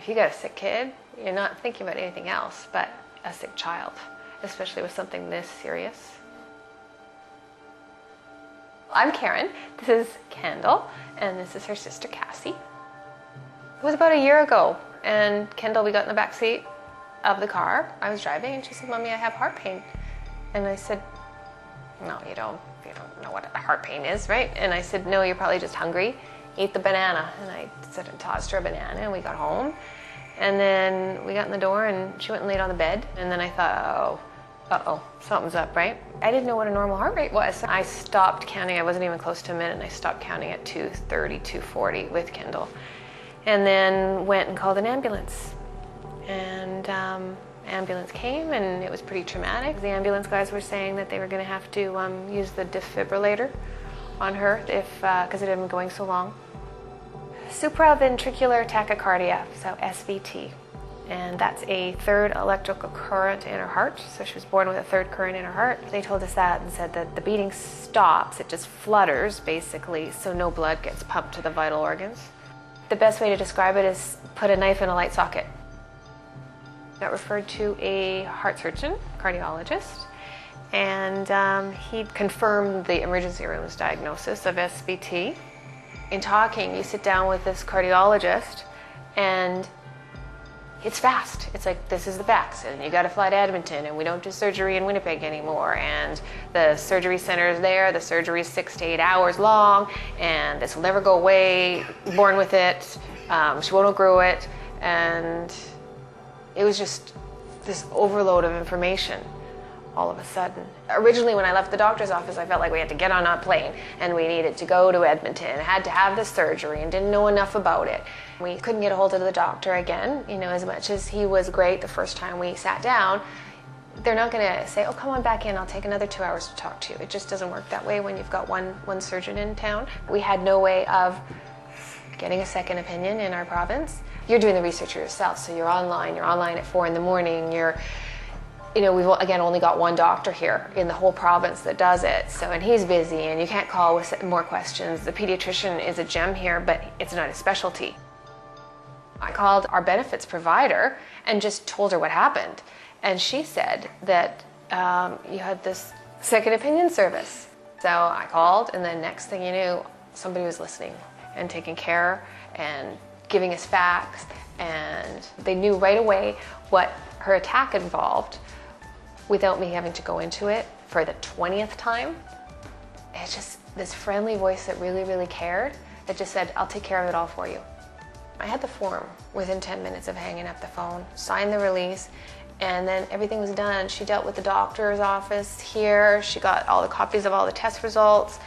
If you got a sick kid, you're not thinking about anything else but a sick child, especially with something this serious. I'm Karen, this is Kendall, and this is her sister Cassie. It was about a year ago, and Kendall, we got in the back seat of the car. I was driving, and she said, "Mommy, I have heart pain." And I said, "No, you don't know what a heart pain is, right?" And I said, "No, you're probably just hungry. Eat the banana." And I said and tossed her a banana, and we got home. And then we got in the door, and she went and laid on the bed. And then I thought, uh-oh, something's up, right? I didn't know what a normal heart rate was. I stopped counting. I wasn't even close to a minute, and I stopped counting at 230, 240 with Kendall. And then went and called an ambulance. And ambulance came, and it was pretty traumatic. The ambulance guys were saying that they were going to have to use the defibrillator on her because it had been going so long. Supraventricular tachycardia, so SVT. And that's a third electrical current in her heart. So she was born with a third current in her heart. They told us that and said that the beating stops. It just flutters, basically, so no blood gets pumped to the vital organs. The best way to describe it is put a knife in a light socket. Got referred to a heart surgeon, cardiologist, and he confirmed the emergency room's diagnosis of SVT. In talking, you sit down with this cardiologist, and it's fast. It's like, this is the facts, and you got to fly to Edmonton, and we don't do surgery in Winnipeg anymore, and the surgery center is there, the surgery is 6 to 8 hours long, and this will never go away, born with it, she won't outgrow it, and it was just this overload of information all of a sudden. Originally, when I left the doctor's office, I felt like we had to get on a plane and we needed to go to Edmonton and had to have the surgery and didn't know enough about it. We couldn't get a hold of the doctor again, as much as he was great the first time we sat down. They're not going to say, "Oh, come on back in, I'll take another 2 hours to talk to you." It just doesn't work that way when you've got one surgeon in town. We had no way of getting a second opinion in our province. You're doing the research yourself, so you're online at 4 in the morning, we've again only got one doctor here in the whole province that does it, and he's busy, and you can't call with more questions. The pediatrician is a gem here, but it's not a specialty. I called our benefits provider and just told her what happened, and she said that you had this second opinion service. So I called, and then next thing you knew, somebody was listening and taking care and giving us facts, and they knew right away what her attack involved without me having to go into it for the 20th time. It's just this friendly voice that really, really cared, that just said, "I'll take care of it all for you." I had the form within 10 minutes of hanging up the phone, signed the release, and then everything was done. She dealt with the doctor's office here. She got all the copies of all the test results.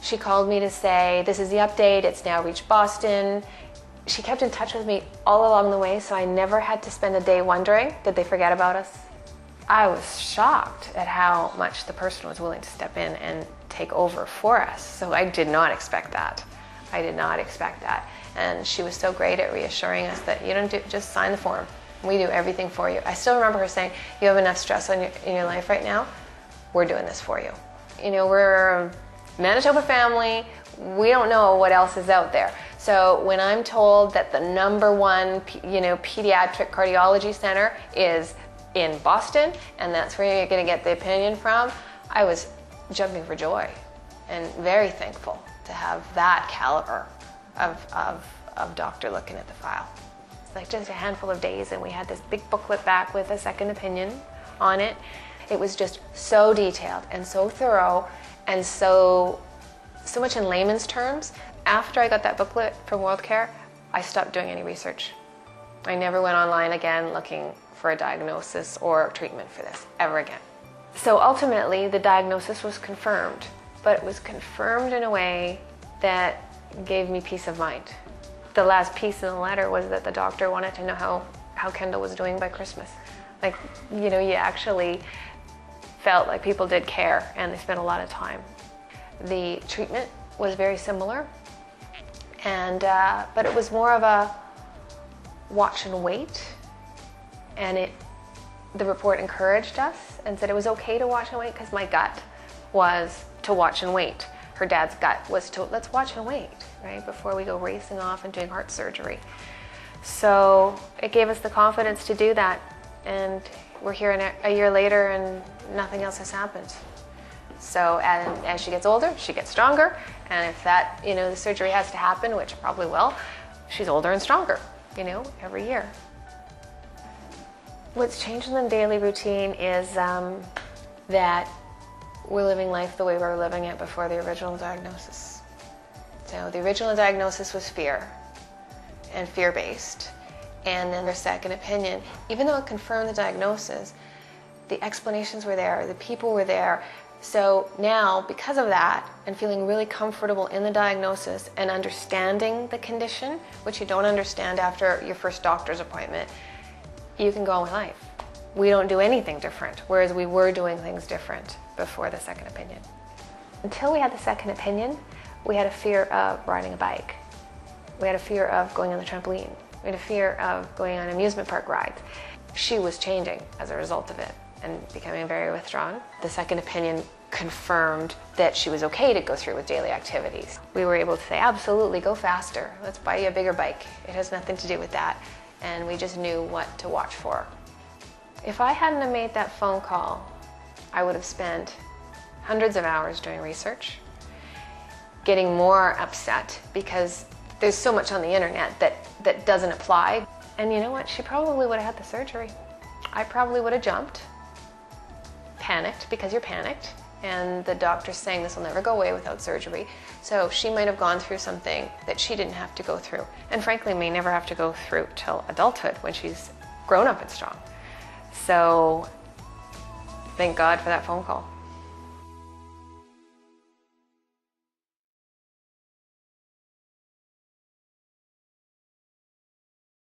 She called me to say, "This is the update, it's now reached Boston." She kept in touch with me all along the way, so I never had to spend a day wondering, did they forget about us? I was shocked at how much the person was willing to step in and take over for us. So I did not expect that. And she was so great at reassuring us that you don't just sign the form. We do everything for you. I still remember her saying, "You have enough stress in your life right now. We're doing this for you." We're a Manitoba family. We don't know what else is out there. So when I'm told that the #1, pediatric cardiology center is in Boston, and that's where you're going to get the opinion from, I was jumping for joy and very thankful to have that caliber of doctor looking at the file. It's like just a handful of days, and we had this big booklet back with a second opinion on it. It was just so detailed and so thorough and so much in layman's terms. After I got that booklet from WorldCare, I stopped doing any research. I never went online again looking for a diagnosis or treatment for this ever again. So ultimately, the diagnosis was confirmed, but it was confirmed in a way that gave me peace of mind. The last piece in the letter was that the doctor wanted to know how Kendall was doing by Christmas. You actually felt like people did care, and they spent a lot of time. The treatment was very similar, but it was more of a watch and wait, and the report encouraged us and said it was okay to watch and wait, because my gut was to watch and wait. Her dad's gut was to, let's watch and wait, right, before we go racing off and doing heart surgery. So it gave us the confidence to do that. And we're here a year later and nothing else has happened. So as she gets older, she gets stronger. And if that, the surgery has to happen, which it probably will, she's older and stronger, every year. What's changed in the daily routine is that we're living life the way we were living it before the original diagnosis. So the original diagnosis was fear and fear-based. And then their second opinion, even though it confirmed the diagnosis, the explanations were there, the people were there. So now, because of that, and feeling really comfortable in the diagnosis and understanding the condition, which you don't understand after your first doctor's appointment, you can go on with life. We don't do anything different, whereas we were doing things different before the second opinion. Until we had the second opinion, we had a fear of riding a bike. We had a fear of going on the trampoline. We had a fear of going on amusement park rides. She was changing as a result of it and becoming very withdrawn. The second opinion confirmed that she was okay to go through with daily activities. We were able to say, absolutely, go faster. Let's buy you a bigger bike. It has nothing to do with that. And we just knew what to watch for. If I hadn't have made that phone call, I would have spent hundreds of hours doing research, getting more upset because there's so much on the internet that doesn't apply. And you know what? She probably would have had the surgery. I probably would have jumped, panicked because you're panicked, and the doctor's saying this will never go away without surgery. So she might have gone through something that she didn't have to go through, and frankly may never have to go through till adulthood when she's grown up and strong. So thank God for that phone call.